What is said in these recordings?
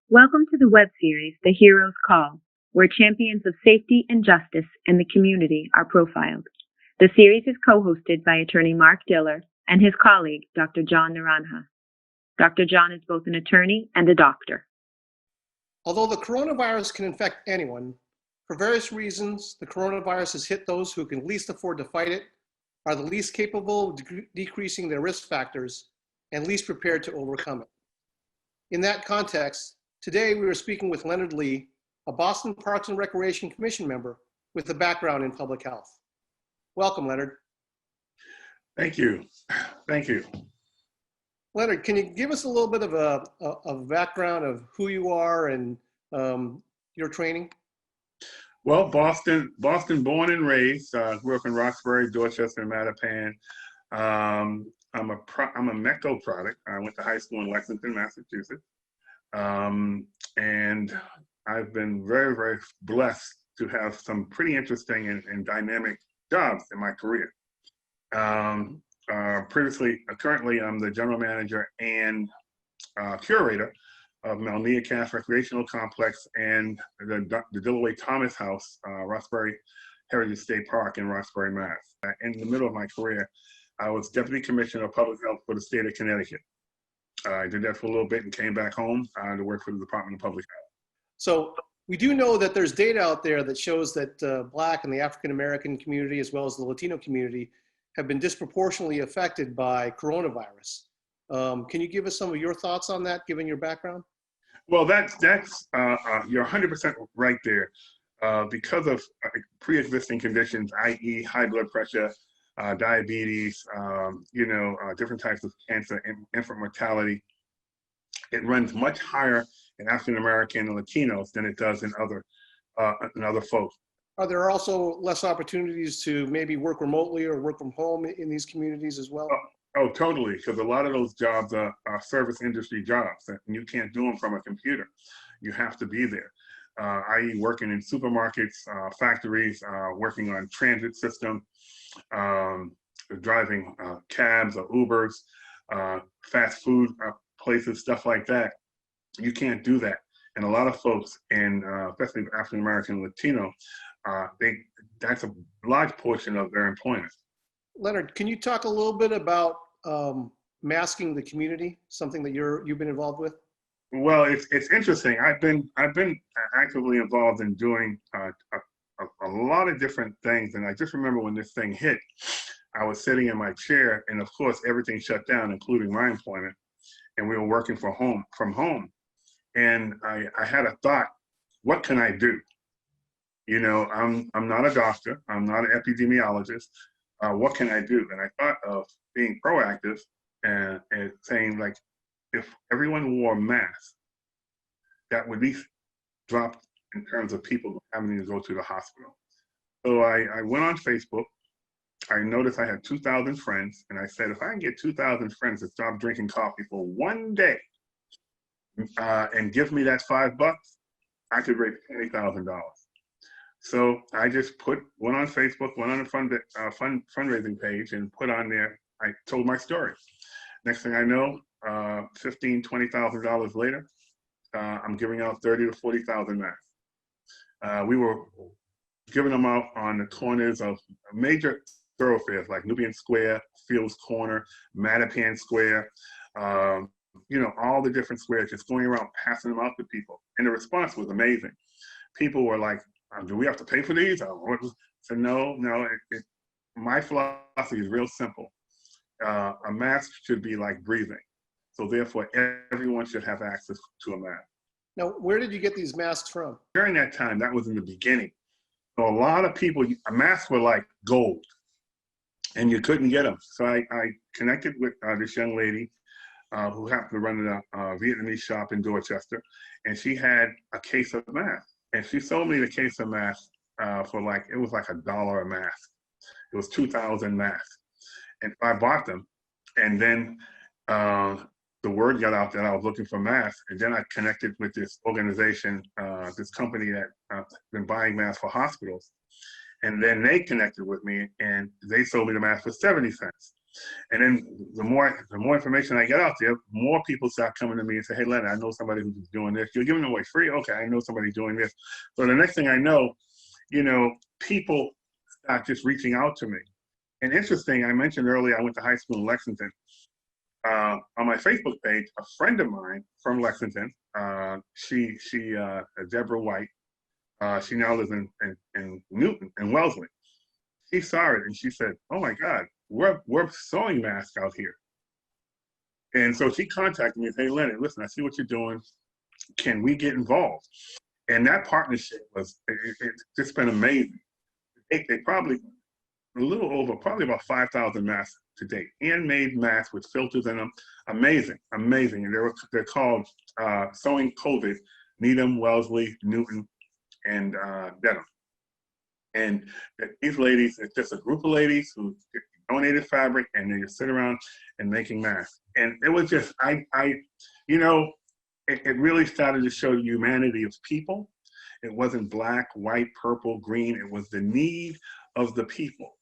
Welcome to the web series, The Hero's Call, where champions of safety and justice in the community are profiled. The series is co-hosted by attorney Mark Diller and his colleague, Dr. John Naranja. Dr. John is both an attorney and a doctor. Although the coronavirus can infect anyone, for various reasons, the coronavirus has hit those who can least afford to fight it, are the least capable of decreasing their risk factors, and least prepared to overcome it. In that context, today we are speaking with Leonard Lee, a Boston Parks and Recreation Commission member with a background in public health. Welcome, Leonard. Thank you. Thank you. Leonard, can you give us a little bit of a background of who you are and your training? Well, Boston born and raised. Grew up in Roxbury, Dorchester, and Mattapan. I'm a MECO product. I went to high school in Lexington, Massachusetts. And I've been very, very blessed to have some pretty interesting and dynamic jobs in my career. Currently, I'm the general manager and curator of Melnia Cass Recreational Complex and the Diller Thomas House, Roxbury Heritage State Park in Roxbury, Mass. In the middle of my career, I was Deputy Commissioner of Public Health for the state of Connecticut. I did that for a little bit and came back home to work for the Department of Public Health. So we do know that there's data out there that shows that Black and the African American community, as well as the Latino community, have been disproportionately affected by coronavirus. Can you give us some of your thoughts on that, given your background? Well, you're 100% right there. Because of pre-existing conditions, i.e. high blood pressure, diabetes, different types of cancer, infant mortality, it runs much higher in African American and Latinos than it does in other folks. Are there also less opportunities to maybe work remotely or work from home in these communities as well? Oh, totally, because a lot of those jobs are service industry jobs, and you can't do them from a computer. You have to be there, i.e. working in supermarkets, factories, working on transit system, driving cabs or Ubers, fast food places, stuff like that. You can't do that. And a lot of folks, especially African American and Latino, that's a large portion of their employment. Leonard, can you talk a little bit about masking the community, something that you've been involved with? Well, it's interesting. I've been actively involved in doing a lot of different things, and I just remember when this thing hit, I was sitting in my chair, and of course everything shut down, including my employment, and we were working from home. And I had a thought: what can I do? You know, I'm not a doctor. I'm not an epidemiologist. What can I do? And I thought of being proactive and saying, like, if everyone wore masks, that would be dropped in terms of people having to go to the hospital. So I went on Facebook. I noticed I had 2,000 friends, and I said, if I can get 2,000 friends to stop drinking coffee for one day and give me that $5, I could raise $20,000. So I just went on Facebook, went on a fundraising page and put on there, I told my story. Next thing I know, $15,000, $20,000 later, I'm giving out 30 to 40,000 masks. We were giving them out on the corners of major thoroughfares like Nubian Square, Fields Corner, Mattapan Square, all the different squares, just going around passing them out to people. And the response was amazing. People were like, do we have to pay for these? I said, no. My philosophy is real simple. A mask should be like breathing. So therefore, everyone should have access to a mask. Now, where did you get these masks from? During that time, that was in the beginning. So a lot of people, masks were like gold, and you couldn't get them. So I connected with this young lady who happened to run a Vietnamese shop in Dorchester, and she had a case of masks. And she sold me the case of masks for it was like $1 a mask. It was 2,000 masks. And I bought them. And then the word got out that I was looking for masks. And then I connected with this organization, this company that been buying masks for hospitals. And then they connected with me and they sold me the mask for 70 cents. And then the more information I get out there, more people start coming to me and say, hey, Leonard, I know somebody who's doing this. You're giving it away free? Okay, I know somebody doing this. So the next thing I know, people start just reaching out to me. And interesting, I mentioned earlier, I went to high school in Lexington. On my Facebook page, a friend of mine from Lexington, she Deborah White, she now lives in Newton, in Wellesley. She saw it and she said, oh my God, we're sewing masks out here. And so she contacted me and said, hey, Leonard, listen, I see what you're doing. Can we get involved? And that partnership it's just been amazing. They probably a little over, probably about 5,000 masks to date. Handmade masks with filters in them. Amazing, amazing. And they're called Sewing COVID, Needham, Wellesley, Newton, and Dedham. And these ladies, it's just a group of ladies who donated fabric and they just sit around and making masks. And it was just, it really started to show the humanity of people. It wasn't black, white, purple, green. It was the need of the people.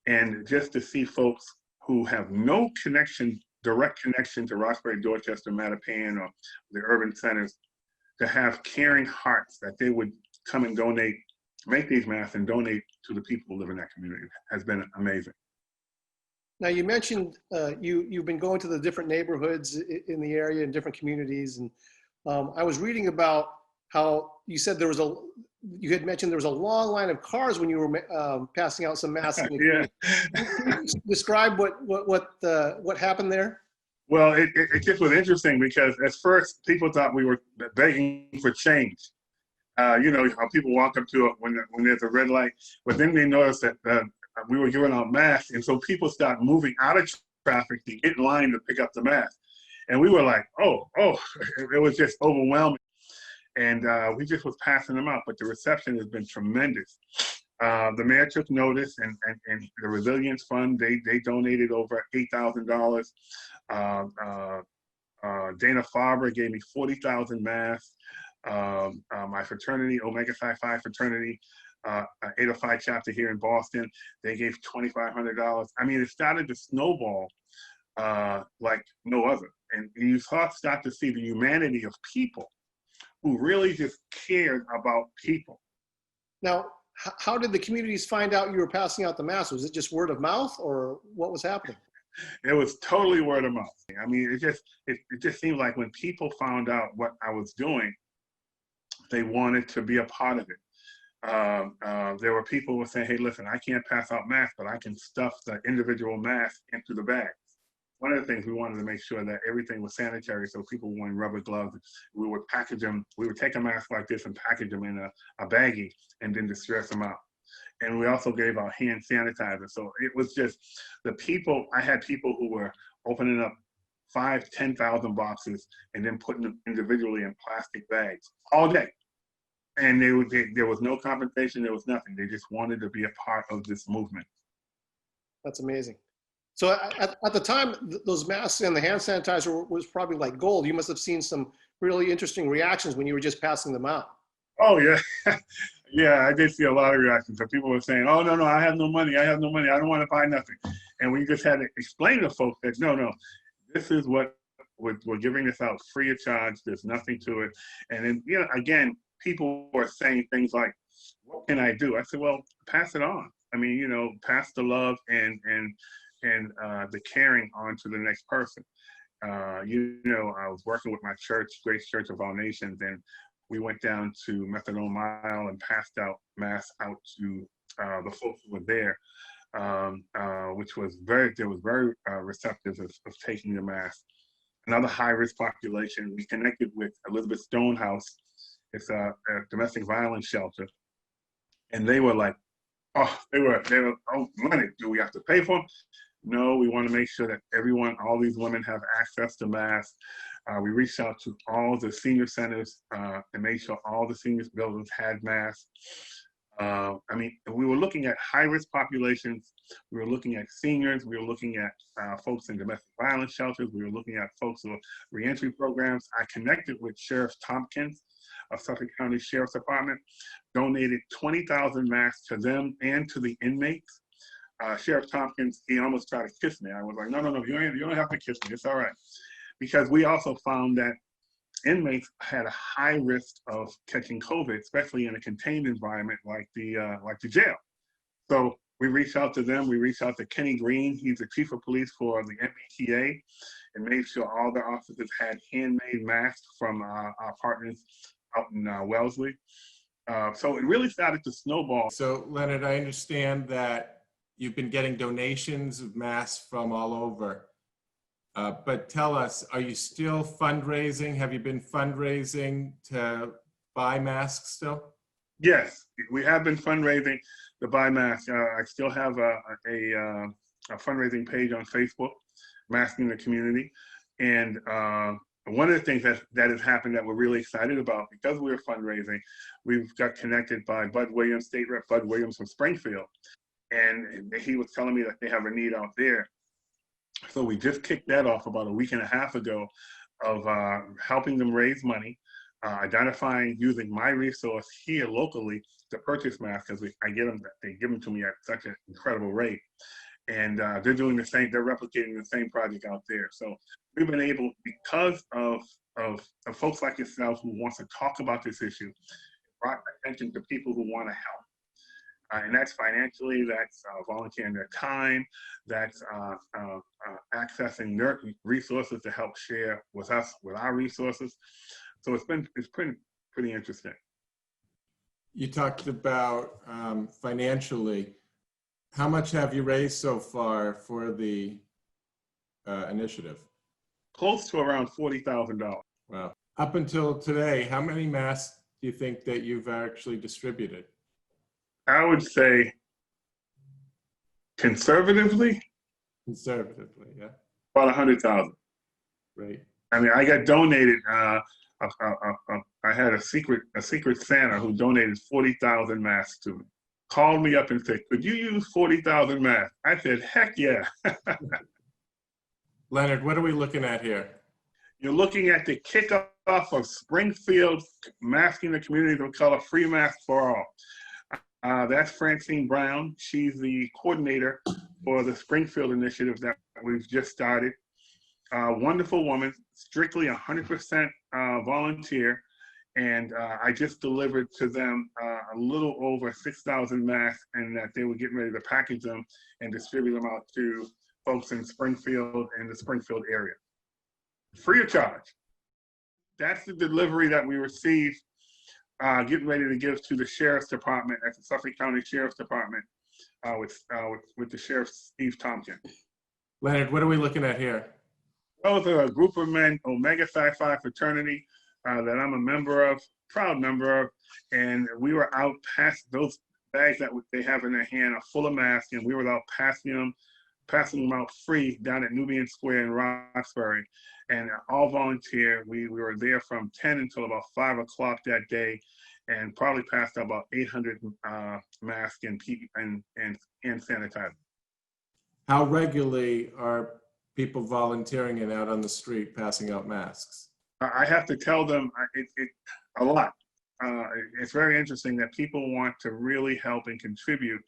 And just to see folks who have no direct connection to Roxbury, Dorchester, Mattapan, or the urban centers, to have caring hearts that they would come and donate, make these masks and donate to the people who live in that community has been amazing. Now you mentioned you've been going to the different neighborhoods in the area and different communities, and I was reading about how you said you had mentioned there was a long line of cars when you were passing out some masks. Yeah. Can you describe what happened there? Well, it just was interesting because at first people thought we were begging for change. How people walk up to it when there's a red light, but then they noticed that we were giving out masks, and so people start moving out of traffic to get in line to pick up the mask. And we were like, oh, it was just overwhelming. And we just was passing them out, but the reception has been tremendous. The mayor took notice, and the Resilience Fund, they donated over $8,000. Dana Farber gave me 40,000 masks. My fraternity, Omega Psi Phi fraternity, 805 chapter here in Boston, they gave $2,500. I mean, it started to snowball like no other. And you start to see the humanity of people who really just cared about people. Now, how did the communities find out you were passing out the masks? Was it just word of mouth, or what was happening? It was totally word of mouth. I mean, it just seemed like when people found out what I was doing, they wanted to be a part of it. There were people who were saying, hey, listen, I can't pass out masks, but I can stuff the individual mask into the bag. One of the things we wanted to make sure that everything was sanitary, so people were wearing rubber gloves. We would package them. We would take a mask like this and package them in a baggie and then distress them out. And we also gave out hand sanitizer. So it was just the people. I had people who were opening up 5,000, 10,000 boxes and then putting them individually in plastic bags all day. And there was no compensation. There was nothing. They just wanted to be a part of this movement. That's amazing. So at the time, those masks and the hand sanitizer was probably like gold. You must have seen some really interesting reactions when you were just passing them out. Oh, yeah. Yeah, I did see a lot of reactions. So people were saying, oh, no, I have no money. I don't want to buy nothing. And we just had to explain to folks that, no, this is what we're giving this out free of charge. There's nothing to it. And then, again, people were saying things like, what can I do? I said, well, pass it on. I mean, pass the love and the caring on to the next person. I was working with my church, Grace Church of All Nations, and we went down to Methadone Mile and passed out masks out to the folks who were there, which was very receptive of taking the mask. Another high-risk population, we connected with Elizabeth Stonehouse. It's a domestic violence shelter. And they were like, oh, money, do we have to pay for them? No, we want to make sure that all these women have access to masks. We reached out to all the senior centers and made sure all the senior buildings had masks. We were looking at high-risk populations. We were looking at seniors. We were looking at folks in domestic violence shelters. We were looking at folks with reentry programs. I connected with Sheriff Tompkins of Suffolk County Sheriff's Department, donated 20,000 masks to them and to the inmates. Sheriff Tompkins, he almost tried to kiss me. I was like, no, you don't have to kiss me. It's all right. Because we also found that inmates had a high risk of catching COVID, especially in a contained environment like the jail. So we reached out to them. We reached out to Kenny Green. He's the chief of police for the MBTA, and made sure all the officers had handmade masks from our partners out in Wellesley. So it really started to snowball. So Leonard, I understand that you've been getting donations of masks from all over. But tell us, are you still fundraising? Have you been fundraising to buy masks still? Yes, we have been fundraising to buy masks. I still have a fundraising page on Facebook, Masking the Community. And one of the things that has happened that we're really excited about, because we were fundraising, we've got connected by Bud Williams, State Rep Bud Williams from Springfield. And he was telling me that they have a need out there. So we just kicked that off about a week and a half ago of helping them raise money, identifying, using my resource here locally to purchase masks, because they give them to me at such an incredible rate. And they're doing the same, they're replicating the same project out there. So we've been able, because of folks like yourself who wants to talk about this issue, brought attention to people who want to help. And that's financially, that's volunteering their time, that's accessing their resources to help share with us, with our resources. So it's pretty interesting. You talked about financially. How much have you raised so far for the initiative? Close to around $40,000. Wow. Up until today, how many masks do you think that you've actually distributed? I would say conservatively, yeah. about 100,000. Right. I mean, I got donated. I had a secret Santa who donated 40,000 masks to me. Called me up and said, "Could you use 40,000 masks?" I said, "Heck yeah." Leonard, what are we looking at here? You're looking at the kickoff of Springfield Masking the Community of Color Free Mask for All. That's Francine Brown. She's the coordinator for the Springfield initiative that we've just started. Wonderful woman, strictly 100% volunteer. And I just delivered to them a little over 6,000 masks, and that they were getting ready to package them and distribute them out to folks in Springfield and the Springfield area. Free of charge. That's the delivery that we received, getting ready to give to the Sheriff's Department at the Suffolk County Sheriff's Department with the Sheriff Steve Tompkins. Leonard, what are we looking at here? Those are a group of men, Omega Psi Phi fraternity, that I'm a member of, proud member of, and we were out past those bags that they have in their hand are full of masks, and we were out passing them out free down at Nubian Square in Roxbury, and all volunteer. We were there from 10 until about 5 o'clock that day, and probably passed out about 800 masks and sanitizer. How regularly are people volunteering and out on the street passing out masks? I have to tell them a lot. It's very interesting that people want to really help and contribute.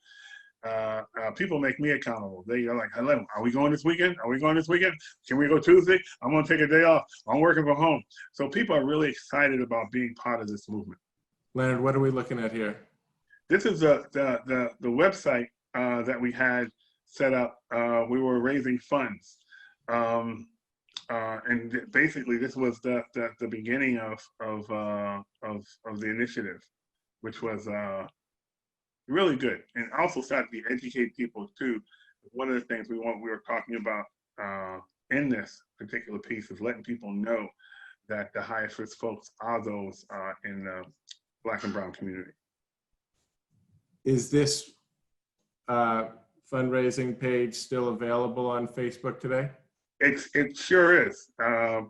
People make me accountable. They are like, "Hello, are we going this weekend? Are we going this weekend? Can we go Tuesday? I'm going to take a day off. I'm working from home." So people are really excited about being part of this movement. Leonard, what are we looking at here? This is the website that we had set up. We were raising funds. And basically, this was the beginning of the initiative, which was really good, and also started to educate people too. One of the things we were talking about in this particular piece is letting people know that the highest risk folks are those in the Black and Brown community. Is this fundraising page still available on Facebook today? It sure is.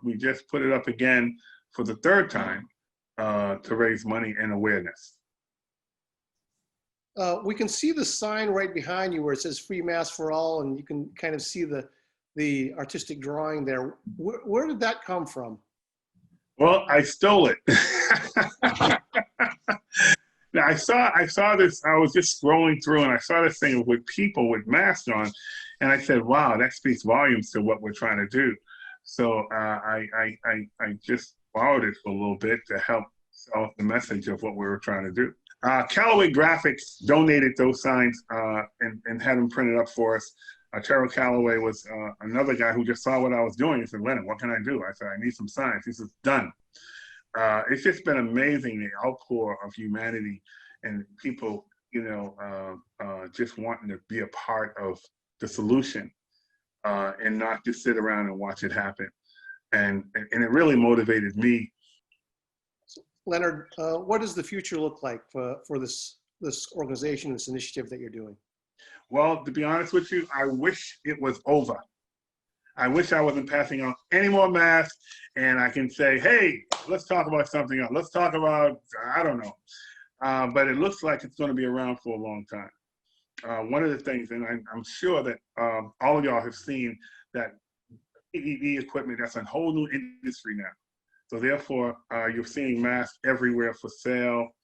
We just put it up again for the third time to raise money and awareness. We can see the sign right behind you where it says "Free Mask for All," and you can kind of see the artistic drawing there. Where did that come from? Well, I stole it. I saw this. I was just scrolling through, and I saw this thing with people with masks on, and I said, "Wow, that speaks volumes to what we're trying to do." So I just borrowed it for a little bit to help sell the message of what we were trying to do. Callaway Graphics donated those signs and had them printed up for us. Terrell Callaway was another guy who just saw what I was doing. He said, "Leonard, what can I do?" I said, "I need some signs." He says, "Done." It's just been amazing, the outpour of humanity and people, just wanting to be a part of the solution and not just sit around and watch it happen. And it really motivated me. Leonard, what does the future look like for this organization, this initiative that you're doing? Well, to be honest with you, I wish it was over. I wish I wasn't passing out any more masks and I can say, "Hey, let's talk about something else. Let's talk about, I don't know." But it looks like it's going to be around for a long time. One of the things, and I'm sure that all of y'all have seen that PPE equipment, that's a whole new industry now. So therefore, you're seeing masks everywhere for sale.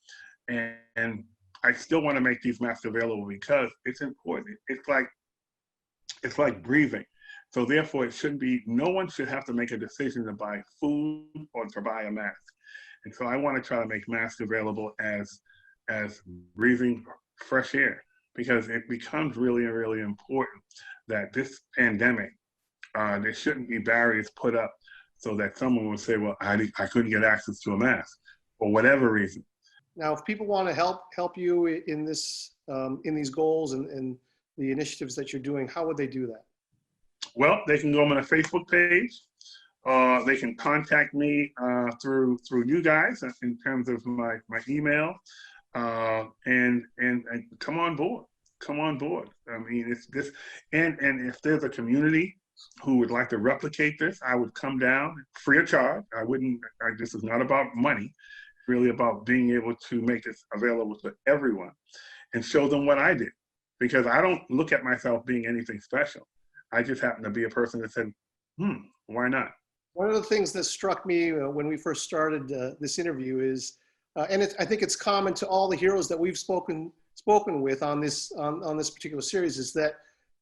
And I still want to make these masks available because it's important. It's like breathing. So therefore, it shouldn't be, no one should have to make a decision to buy food or to buy a mask. And so I want to try to make masks available as breathing fresh air, because it becomes really, really important that this pandemic, there shouldn't be barriers put up so that someone would say, "Well, I couldn't get access to a mask," for whatever reason. Now, if people want to help you in this, in these goals and the initiatives that you're doing, how would they do that? Well, they can go on my Facebook page. They can contact me through you guys in terms of my email, and come on board. Come on board. I mean, it's this, and if there's a community who would like to replicate this, I would come down free of charge. This is not about money. It's really about being able to make this available to everyone and show them what I did, because I don't look at myself being anything special. I just happen to be a person that said, why not? One of the things that struck me when we first started this interview is, and I think it's common to all the heroes that we've spoken with on this particular series, is that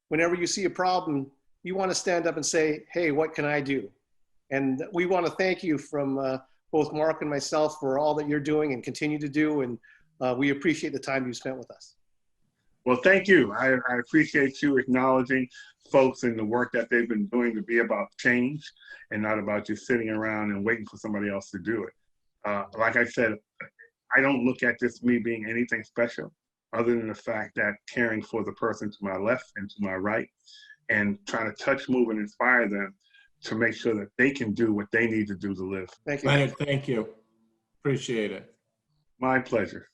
whenever you see a problem, you want to stand up and say, "Hey, what can I do?" And we want to thank you from both Mark and myself for all that you're doing and continue to do, and we appreciate the time you spent with us. Well, thank you. I appreciate you acknowledging folks and the work that they've been doing to be about change and not about just sitting around and waiting for somebody else to do it. Like I said, I don't look at this me being anything special other than the fact that caring for the person to my left and to my right and trying to touch, move, and inspire them to make sure that they can do what they need to do to live. Thank you. Leonard, thank you. Appreciate it. My pleasure.